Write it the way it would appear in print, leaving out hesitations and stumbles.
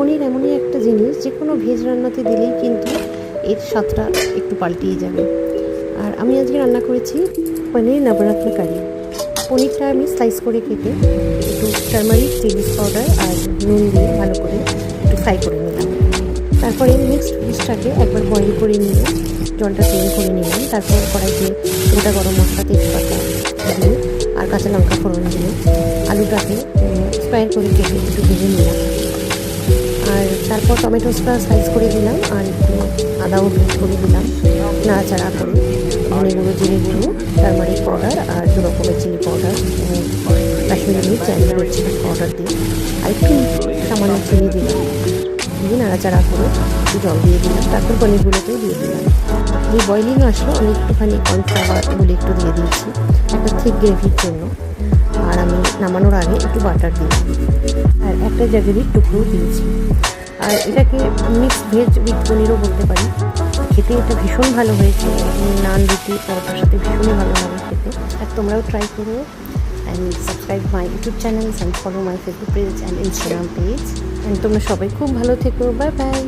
পনির এমনই একটা জিনিস যে কোনো ভেজ রান্নাতে দিলেই কিন্তু এর স্বাদটা একটু পাল্টিয়ে যাবে। আর আমি আজকে রান্না করেছি পনির নবরত্ন কারি। পনিরটা আমি স্লাইস করে কেটে একটু টারমারিক, চিলি পাউডার আর নুন দিয়ে ভালো করে একটু ফ্রাই করে নিলাম। তারপরে মিক্সড ফিশটাকে একবার বয়েল করে নিয়ে জলটা চেঞ্জ করে নিলাম। তারপর কড়াইতে গোটা গরম মশলা, তেজপাতা দিয়ে আর কাঁচা লঙ্কা ফোড়ন দিয়ে আলুটাকে স্কোয়ার করে কেটে একটু ভেজে নিলাম। আর তারপর টমেটোসটা স্লাইস করে দিলাম আর একটু আদাও পেস্ট করে দিলাম, নাড়াচাড়া করে ধনে গুঁড়ো, জিরে গুঁড়ো, টারমারিক পাউডার আর দু রকমের চিলি পাউডার, কাশ্মীরি মির্চ অ্যান্ড রেড চিলি পাউডার দিয়ে আর একটু সামান্য চিনি দিলাম, দিয়ে নাড়াচাড়া করে একটু জল দিয়ে দিলাম। তারপর পনিরগুলোকেও দিয়ে দিলাম। এই বয়েলিং আসলো আমি একটুখানি কর্নফ্লাওয়ার এগুলো একটু দিয়ে দিয়েছি একটা থিক গ্রেভির জন্য। আর আমি নামানোর আগে একটু বাটার দিয়েছি আর একটা জাগেরির টুকরো দিয়েছি। আর এটাকে মিক্স ভেজ উইথ পনিরও বলতে পারি। খেতে এটা ভীষণ ভালো হয়েছে, নান, রুটি, পরোটার সাথে ভীষণই ভালো লাগে খেতে। আর তোমরাও ট্রাই করো and subscribe my YouTube channels and follow my Facebook page and Instagram page. And তোমরা সবাই খুব ভালো থেকো। Bye bye.